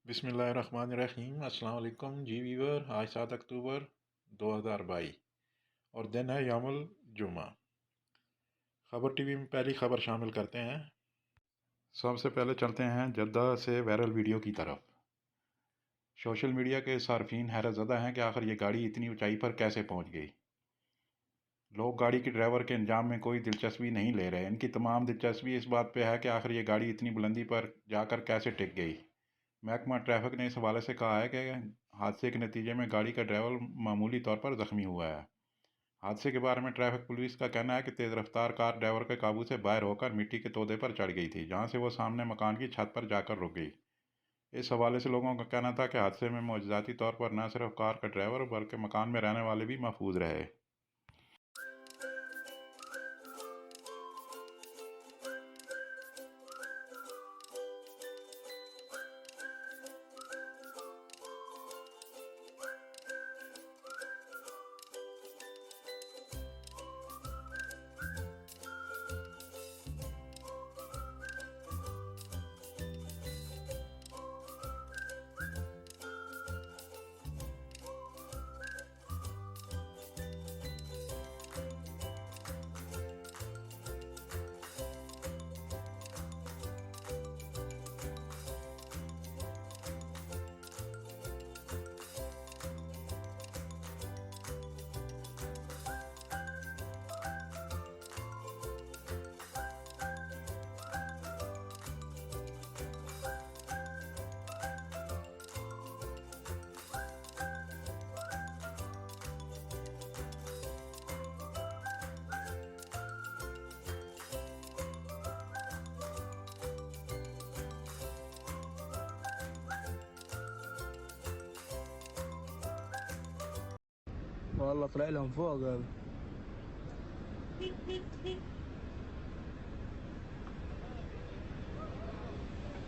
बिस्मिल्लाहिर्रहमानिर्रहीम। अस्सलाम वालेकुम जी वीवर। आज 7 अक्टूबर 2022 और दिन है यौमुल जुमा। खबर टीवी में पहली खबर शामिल करते हैं। सबसे पहले चलते हैं जद्दा से वायरल वीडियो की तरफ। सोशल मीडिया के सार्फिन हैरत ज़दा हैं कि आखिर ये गाड़ी इतनी ऊंचाई पर कैसे पहुंच गई। लोग गाड़ी के ड्राइवर के अंजाम में कोई दिलचस्पी नहीं ले रहे। इनकी तमाम दिलचस्पी इस बात पे है कि आखिर ये गाड़ी इतनी बुलंदी पर जाकर कैसे टिक गई। महकमा ट्रैफिक ने इस हवाले से कहा है कि हादसे के नतीजे में गाड़ी का ड्राइवर मामूली तौर पर ज़ख्मी हुआ है। हादसे के बारे में ट्रैफिक पुलिस का कहना है कि तेज़ रफ्तार कार ड्राइवर के काबू से बाहर होकर मिट्टी के तोदे पर चढ़ गई थी, जहां से वो सामने मकान की छत पर जाकर रुक गई। इस हवाले से लोगों का कहना था कि हादसे में मौजूदाती तौर पर न सिर्फ कार का ड्राइवर बल्कि मकान में रहने वाले भी महफूज रहे। والله طلع لهم فوق هذا.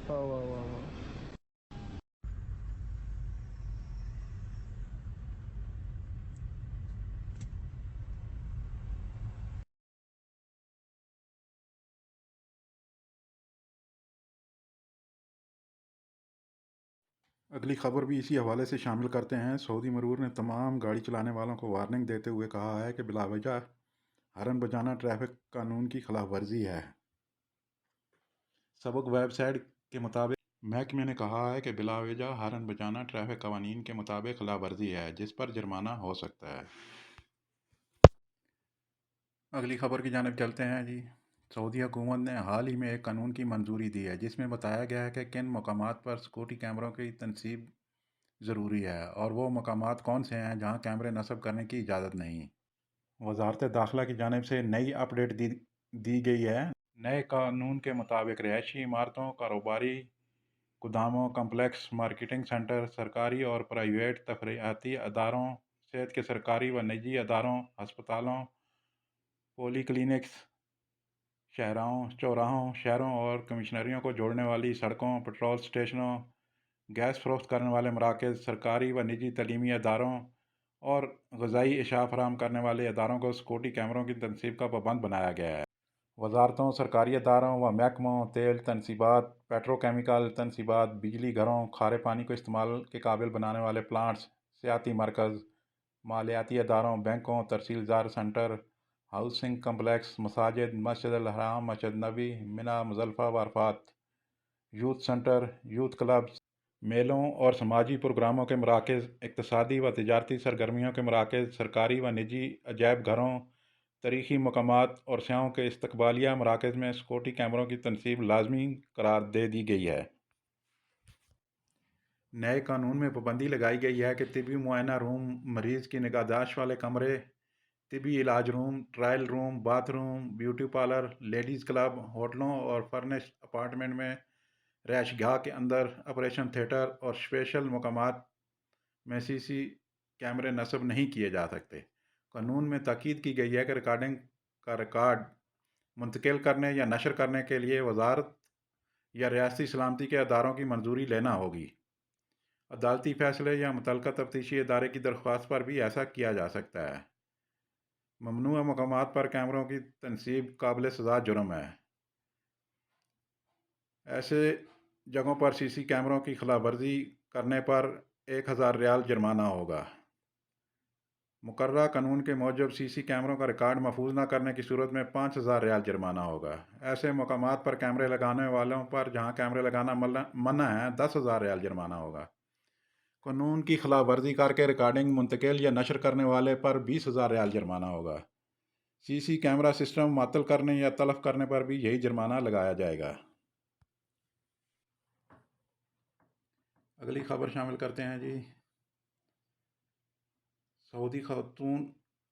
واو. अगली खबर भी इसी हवाले से शामिल करते हैं। सऊदी मरूर ने तमाम गाड़ी चलाने वालों को वार्निंग देते हुए कहा है कि बिलावजह हॉर्न बजाना ट्रैफिक कानून की खिलाफ वर्जी है। सबक वेबसाइट के मुताबिक महकमे ने कहा है कि बिलावजह हॉर्न बजाना ट्रैफिक कवानीन के मुताबिक खिलाफ वर्जी है, जिस पर जुर्माना हो सकता है। अगली खबर की जानिब चलते हैं जी। सऊदी हुकूमत ने हाल ही में एक कानून की मंजूरी दी है, जिसमें बताया गया है कि किन मकामात पर सिक्योरिटी कैमरों की तनसीब ज़रूरी है और वो मकामात कौन से हैं जहां कैमरे नस्ब करने की इजाज़त नहीं। वजारत दाखिला की जानिब से नई अपडेट दी गई है। नए कानून के मुताबिक रिहायशी इमारतों, कारोबारी गोदामों, कम्प्लेक्स, मार्केटिंग सेंटर, सरकारी और प्राइवेट तफरीहाती अदारों, सेहत के सरकारी व निजी अदारों, अस्पतालों, पॉलीक्लिनिक्स, चौराहों, शहरों और कमिश्नरियों को जोड़ने वाली सड़कों, पेट्रोल स्टेशनों, गैस फरोख्त करने वाले मराकज़, सरकारी व निजी तलीमी अदारों और ग़ज़ाई अशिया फराहम करने वाले अदारों को सिक्योरिटी कैमरों की तनसीब का पाबंद बनाया गया है। वजारतों, सरकारी अदारों व महकमों, तेल तनसीबात, पेट्रोकेमिकल तनसीबात, बिजली घरों, खारे पानी को इस्तेमाल के काबिल बनाने वाले प्लांट्स, सियाती मरकज़, मालियाती अदारों, बैंकों, तहसीलदार सेंटर, हाउसिंग कम्प्लेक्स, मसाजिद, मस्जिद अल हराम, मस्जिद नबी, मिना, मुज़दलिफ़ा व Arafat, youth centre, youth clubs, मेलों और समाजी प्रोग्रामों के मराकज़, इक़्तिसादी व तिजारती सरगर्मियों के मराकज़, सरकारी व निजी अजायब घरों, तारीख़ी मकामात और स्याहों के इस्तकबालिया मराकज़ में सिक्योरिटी कैमरों की तनसीब लाजमी करार दे दी गई है। नए कानून में पाबंदी लगाई गई है कि तिबी मुआयना रूम, मरीज़ की निगाहदाश्त वाले कमरे, तिबी इलाज room, trial room, bathroom, beauty parlour, ladies club, होटलों और फर्निश्ड अपार्टमेंट में रहायशगाह के अंदर, ऑपरेशन थिएटर और स्पेशल मकामात में सीसी कैमरे नस्ब नहीं किए जा सकते। कानून में ताकीद की गई है कि रिकॉर्डिंग का रिकॉर्ड मुंतकिल करने या नशर करने के लिए वजारत या रियासती सलामती के अदारों की मंजूरी लेना होगी। अदालती फैसले या मुतल्लिका तफ्तीशी इदारे की दरख्वास्त पर भी ऐसा किया जा सकता है। ममनुआ मकामात पर कैमरों की तनसीब काबिल सज़ा जुर्म है। ऐसे जगहों पर सीसी कैमरों की खिलाफ वर्जी करने पर 1000 रियाल जुर्माना होगा। मुकर्ररा कानून के मूजब सीसी कैमरों का रिकॉर्ड महफूज न करने की सूरत में 5000 रियाल जुर्माना होगा। ऐसे मकामात पर कैमरे लगाने वालों पर जहां कैमरे लगाना मना है 10,000 रियाल जुर्माना होगा। कानून की खिलाफ वर्जी करके रिकॉर्डिंग मुंतकिल या नशर करने वाले पर 20,000 रियाल जुर्माना होगा। सीसी कैमरा सिस्टम मुअत्तल करने या तलफ करने पर भी यही जुर्माना लगाया जाएगा। अगली खबर शामिल करते हैं जी। सऊदी खातून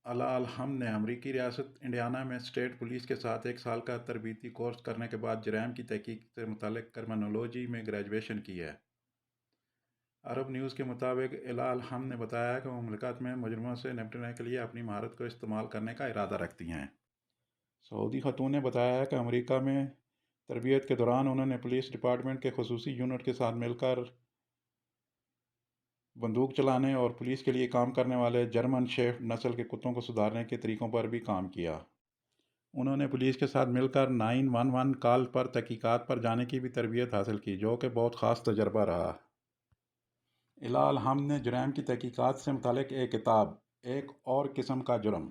अला अल हम्द ने अमरीकी रियासत इंडियाना में स्टेट पुलिस के साथ 1 साल का तरबीती कोर्स करने के बाद जराइम की तहकीक से मुताल्लिक़ क्रिमिनोलॉजी में ग्रेजुएशन की है। अरब न्यूज़ के मुताबिक अला अल हम्द ने बताया कि वो मुमलिकत में मुजरिमों से निपटने के लिए अपनी महारत को इस्तेमाल करने का इरादा रखती हैं। सऊदी खातून ने बताया कि अमेरिका में तरबियत के दौरान उन्होंने पुलिस डिपार्टमेंट के खुसूसी यूनिट के साथ मिलकर बंदूक चलाने और पुलिस के लिए काम करने वाले जर्मन शेफ़ नस्ल के कुत्तों को सुधारने के तरीक़ों पर भी काम किया। उन्होंने पुलिस के साथ मिलकर 911 कॉल पर तहकीकात पर जाने की भी तरबियत हासिल की, जो कि बहुत ख़ास तजर्बा रहा। अला अल हम्द ने जुराइम की तहकीकात से मुताल्लिक़ एक किताब एक और किस्म का जुर्म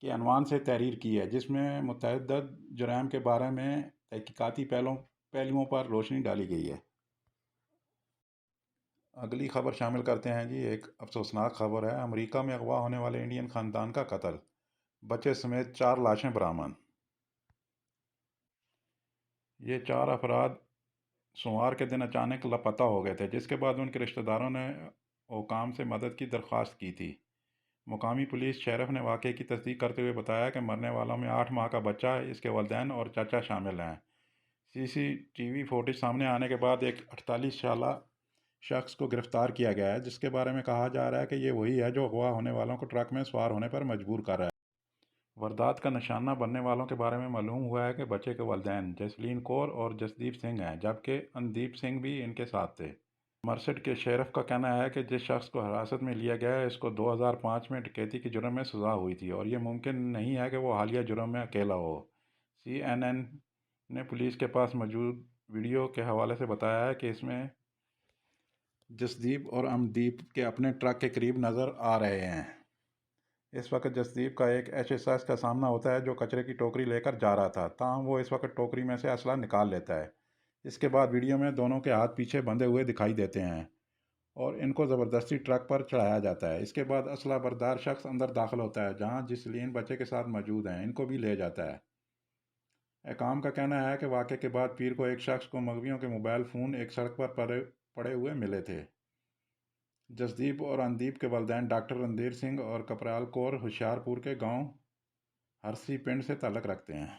के अनवान से तहरीर की है, जिसमें मुतअद्दिद जुराइम के बारे में तहकीकाती पहलुओं पर रोशनी डाली गई है। अगली खबर शामिल करते हैं जी। एक अफसोसनाक खबर है। अमेरिका में अगवा होने वाले इंडियन ख़ानदान का कत्ल, बच्चे समेत 4 लाशें बरामद। ये 4 अफराद सोमवार के दिन अचानक लापता हो गए थे, जिसके बाद उनके रिश्तेदारों ने हुकाम से मदद की दरख्वास्त की थी। मुकामी पुलिस शेरिफ ने वाक़े की तस्दीक करते हुए बताया कि मरने वालों में 8 माह का बच्चा, इसके वालिदैन और चाचा शामिल हैं। सीसीटीवी फुटेज सामने आने के बाद एक 48 साला शख्स को गिरफ्तार किया गया है, जिसके बारे में कहा जा रहा है कि ये वही है जो अगवा होने वालों को ट्रक में सवार होने पर मजबूर कर रहा है। वारदात का निशाना बनने वालों के बारे में मालूम हुआ है कि बच्चे के वालिदैन जसलीन कौर और जसदीप सिंह हैं, जबकि अनदीप सिंह भी इनके साथ थे। मर्सिड के शेरिफ का कहना है कि जिस शख्स को हिरासत में लिया गया है, इसको 2005 में डकैती के जुर्म में सज़ा हुई थी और ये मुमकिन नहीं है कि वो हालिया जुर्म में अकेला हो। CNN ने पुलिस के पास मौजूद वीडियो के हवाले से बताया है कि इसमें जसदीप और अमनदीप के अपने ट्रक के करीब नज़र आ रहे हैं। इस वक्त जसदीप का एक HSS का सामना होता है, जो कचरे की टोकरी लेकर जा रहा था। ताहम वो इस वक्त टोकरी में से असला निकाल लेता है। इसके बाद वीडियो में दोनों के हाथ पीछे बंधे हुए दिखाई देते हैं और इनको ज़बरदस्ती ट्रक पर चढ़ाया जाता है। इसके बाद असला बरदार शख्स अंदर दाखिल होता है, जहां जिसलीन बच्चे के साथ मौजूद हैं, इनको भी ले जाता है। एकाम का कहना है कि वाक़े के बाद पीर को एक शख्स को मगवियों के मोबाइल फ़ोन एक सड़क पर पड़े हुए मिले थे। जसदीप और अनदीप के वालिदैन डॉक्टर रणधीर सिंह और कपराल कौर होशियारपुर के गांव हरसी पिंड से ताल्लुक़ रखते हैं।